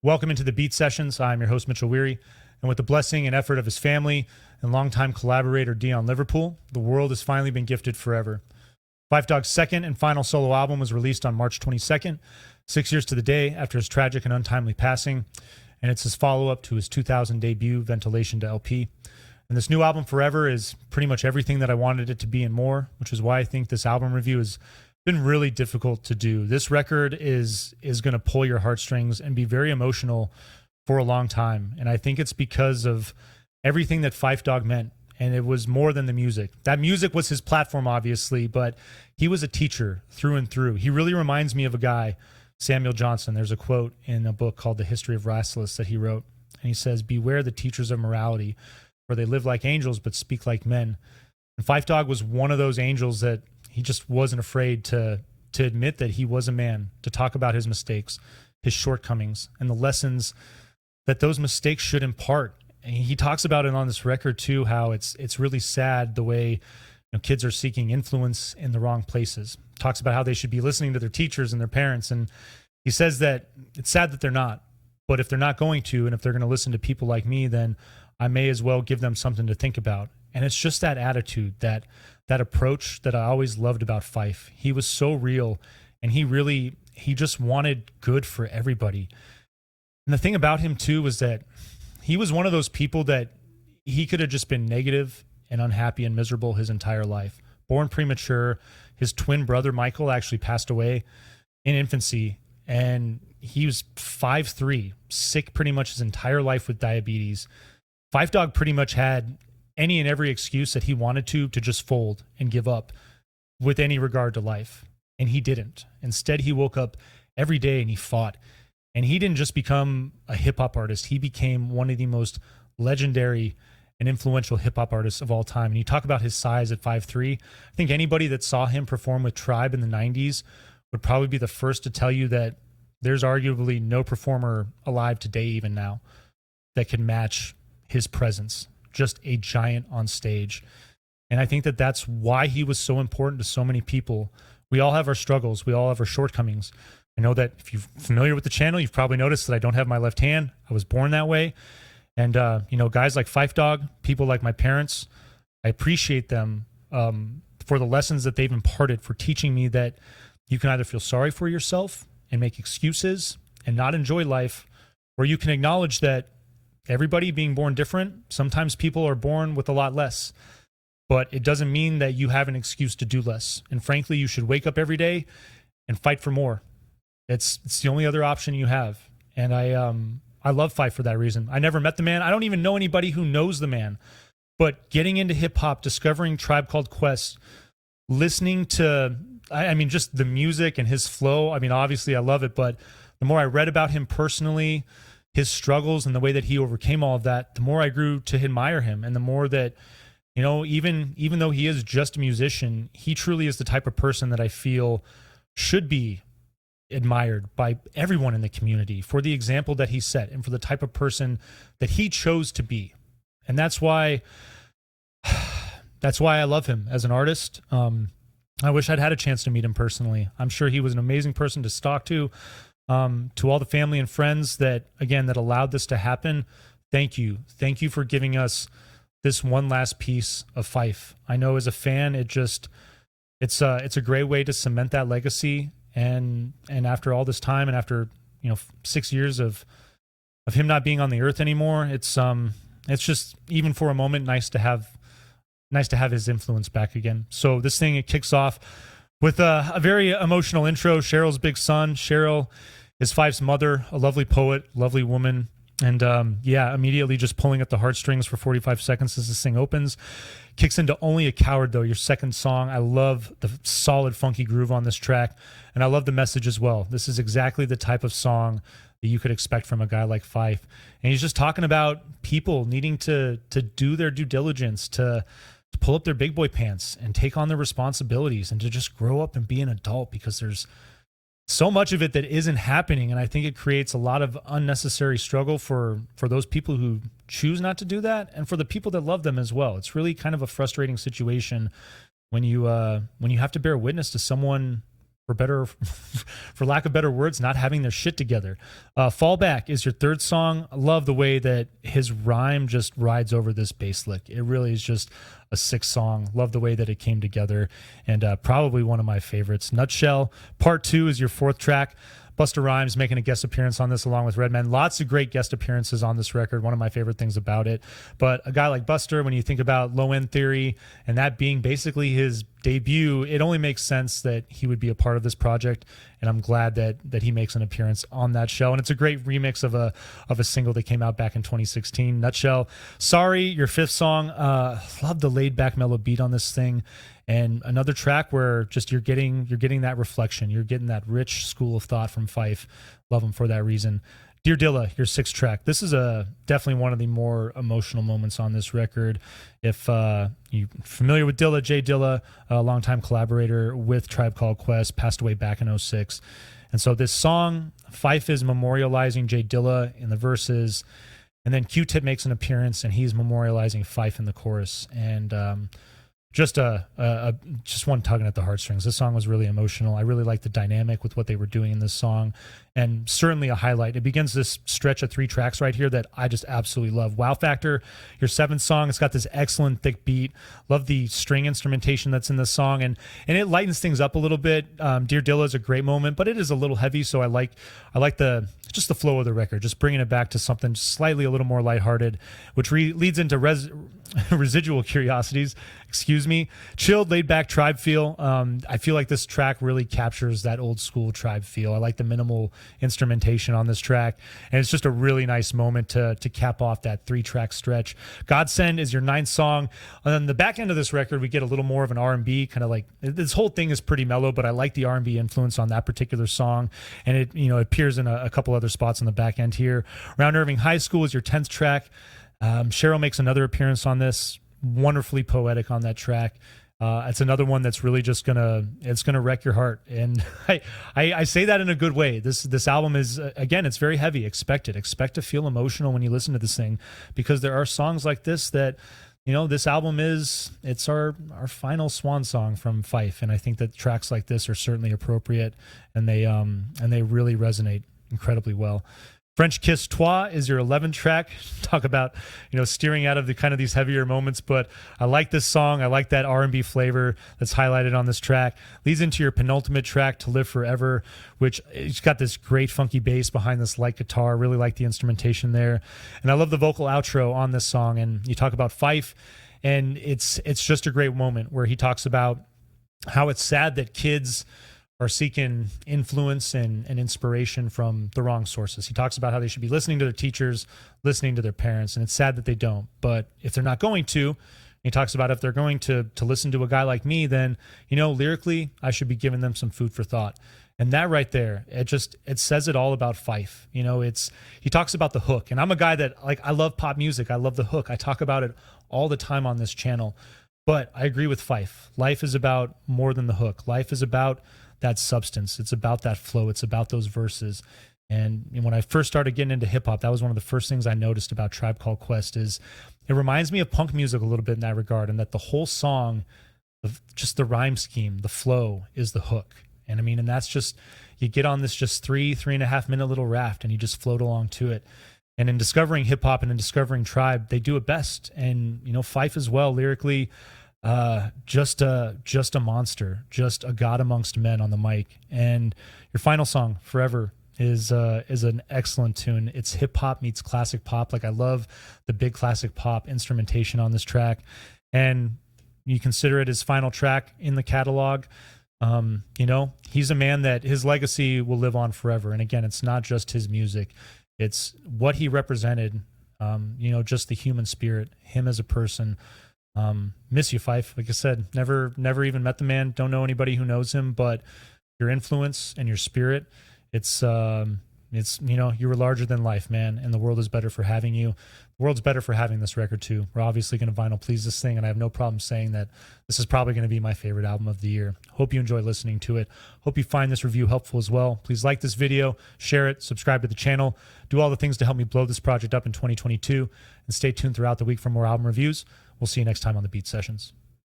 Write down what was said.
Welcome into the Beat Sessions. I'm your host, Mitchell Weary. And with the blessing and effort of his family and longtime collaborator, Dion Liverpool, the world has finally been gifted forever. Phife Dawg's second and final solo album was released on March 22nd, 6 years to the day after his tragic and untimely passing. And it's his follow-up to his 2000 debut, Ventilation to LP. And this new album, Forever, is pretty much everything that I wanted it to be and more, which is why I think this album review has been really difficult to do. This record is going to pull your heartstrings and be very emotional for a long time. And I think it's because of everything that Phife Dawg meant. And it was more than the music. That music was his platform, obviously, but he was a teacher through and through. He really reminds me of a guy, Samuel Johnson. There's a quote in a book called The History of Rassless that he wrote. And he says, "Beware the teachers of morality, for they live like angels but speak like men." And Phife Dawg was one of those angels that he just wasn't afraid to admit that he was a man, to talk about his mistakes, his shortcomings, and the lessons that those mistakes should impart. And he talks about it on this record too, how it's really sad the way kids are seeking influence in the wrong places. Talks about how they should be listening to their teachers and their parents. And he says that it's sad that they're not, but if they're not going to, and if they're going to listen to people like me, then I may as well give them something to think about. And it's just that attitude, that approach that I always loved about Phife. He was so real, and he just wanted good for everybody. And the thing about him too was that he was one of those people that he could have just been negative and unhappy and miserable his entire life. Born premature. His twin brother, Michael, actually passed away in infancy, and he was 5'3", sick pretty much his entire life with diabetes. Phife Dawg pretty much had any and every excuse that he wanted to just fold and give up with any regard to life. And he didn't. Instead, he woke up every day and he fought. And he didn't just become a hip-hop artist. He became one of the most legendary and influential hip-hop artists of all time. And you talk about his size at 5'3". I think anybody that saw him perform with Tribe in the 90s would probably be the first to tell you that there's arguably no performer alive today, even now, that can match his presence. Just a giant on stage. And I think that that's why he was so important to so many people. We all have our struggles. We all have our shortcomings. I know that if you're familiar with the channel, you've probably noticed that I don't have my left hand. I was born that way. And, guys like Phife Dawg, people like my parents, I appreciate them for the lessons that they've imparted, for teaching me that you can either feel sorry for yourself and make excuses and not enjoy life, or you can acknowledge that everybody being born different, sometimes people are born with a lot less, but it doesn't mean that you have an excuse to do less. And frankly, you should wake up every day and fight for more. It's the only other option you have. And I love Phife for that reason. I never met the man. I don't even know anybody who knows the man. But getting into hip hop, discovering Tribe Called Quest, listening to, just the music and his flow. Obviously I love it, but the more I read about him personally, his struggles and the way that he overcame all of that, the more I grew to admire him. And the more that, even though he is just a musician, he truly is the type of person that I feel should be admired by everyone in the community for the example that he set and for the type of person that he chose to be. And that's why I love him as an artist. I wish I'd had a chance to meet him personally. I'm sure he was an amazing person to talk to. To all the family and friends that allowed this to happen, thank you. Thank you for giving us this one last piece of Phife. I know as a fan, it's a great way to cement that legacy. And after all this time, and after 6 years of him not being on the earth anymore, it's just, even for a moment, nice to have his influence back again. So this thing, it kicks off with a very emotional intro. Cheryl's big son. Cheryl is Phife's mother, a lovely poet, lovely woman. And immediately just pulling at the heartstrings for 45 seconds as this thing opens. Kicks into Only a Coward, though, your second song. I love the solid, funky groove on this track. And I love the message as well. This is exactly the type of song that you could expect from a guy like Phife. And he's just talking about people needing to do their due diligence, to pull up their big boy pants and take on their responsibilities, and to just grow up and be an adult, because there's so much of it that isn't happening. And I think it creates a lot of unnecessary struggle for those people who choose not to do that, and for the people that love them as well. It's really kind of a frustrating situation when you have to bear witness to someone for lack of better words, not having their shit together. Fallback is your third song. I love the way that his rhyme just rides over this bass lick. It really is just a sick song. Love the way that it came together, and probably one of my favorites. Nutshell Part 2 is your fourth track. Busta Rhymes making a guest appearance on this along with Redman. Lots of great guest appearances on this record. One of my favorite things about it. But a guy like Busta, when you think about Low End Theory and that being basically his debut, it only makes sense that he would be a part of this project. And I'm glad that he makes an appearance on that show. And it's a great remix of a single that came out back in 2016. Nutshell. Sorry, your fifth song. Love the laid back mellow beat on this thing. And another track where just you're getting that reflection. You're getting that rich school of thought from Phife. Love him for that reason. Dear Dilla, your sixth track. This is definitely one of the more emotional moments on this record. If you're familiar with Dilla, Jay Dilla, a longtime collaborator with Tribe Called Quest, passed away back in 2006. And so this song, Phife is memorializing Jay Dilla in the verses, and then Q-Tip makes an appearance, and he's memorializing Phife in the chorus. And just one tugging at the heartstrings. This song was really emotional. I really like the dynamic with what they were doing in this song, and certainly a highlight. It begins this stretch of 3 tracks right here that I just absolutely love. Wow Factor, your seventh song. It's got this excellent thick beat. Love the string instrumentation that's in this song, and it lightens things up a little bit. Dear Dilla is a great moment, but it is a little heavy, so I like the flow of the record, just bringing it back to something slightly a little more lighthearted, which leads into residual curiosities. Excuse me. Chilled, laid back Tribe feel. I feel like this track really captures that old school Tribe feel. I like the minimal instrumentation on this track, and it's just a really nice moment to cap off that 3-track stretch. Godsend is your 9th song. And then the back end of this record, we get a little more of an R&B, kind of like this whole thing is pretty mellow, but I like the R&B influence on that particular song, and it appears in a couple other spots on the back end here. Round Irving High School is your 10th track. Cheryl makes another appearance on this. Wonderfully poetic on that track. It's another one that's really just gonna wreck your heart, and I say that in a good way. This album is, again, it's very heavy. Expect to feel emotional when you listen to this thing, because there are songs like this that, this album it's our final swan song from Phife, and I think that tracks like this are certainly appropriate, and they really resonate incredibly well. French Kiss Toi is your 11th track. Talk about, steering out of the kind of these heavier moments, but I like this song. I like that R&B flavor that's highlighted on this track. Leads into your penultimate track, To Live Forever, which it's got this great funky bass behind this light guitar. Really like the instrumentation there. And I love the vocal outro on this song. And you talk about Phife, and it's just a great moment where he talks about how it's sad that kids are seeking influence and inspiration from the wrong sources. He talks about how they should be listening to their teachers, listening to their parents, and it's sad that they don't. But if they're not going to, he talks about if they're going to listen to a guy like me, then, lyrically, I should be giving them some food for thought. And that right there, it says it all about Phife. He talks about the hook, and I'm a guy that, I love pop music. I love the hook. I talk about it all the time on this channel. But I agree with Phife. Life is about more than the hook. Life is about that substance. It's about that flow. It's about those verses. And when I first started getting into hip hop, that was one of the first things I noticed about Tribe Called Quest. Is it reminds me of punk music a little bit in that regard, and that the whole song, just the rhyme scheme, the flow is the hook. And and that's just, you get on this just 3.5 minute little raft, and you just float along to it. And in discovering hip hop and in discovering Tribe, they do it best. And Phife as well, lyrically, just a monster, just a god amongst men on the mic. And your final song, Forever, is an excellent tune. It's hip hop meets classic pop. I love the big classic pop instrumentation on this track, and you consider it his final track in the catalog. He's a man that his legacy will live on forever. And again, it's not just his music, it's what he represented. Just the human spirit, him as a person. Miss you, Phife. Like I said, never even met the man. Don't know anybody who knows him, but your influence and your spirit, you were larger than life, man. And the world is better for having you. The world's better for having this record too. We're obviously going to vinyl please this thing, and I have no problem saying that this is probably going to be my favorite album of the year. Hope you enjoy listening to it. Hope you find this review helpful as well. Please like this video, share it, subscribe to the channel, do all the things to help me blow this project up in 2022, and stay tuned throughout the week for more album reviews. We'll see you next time on the Beat Sessions.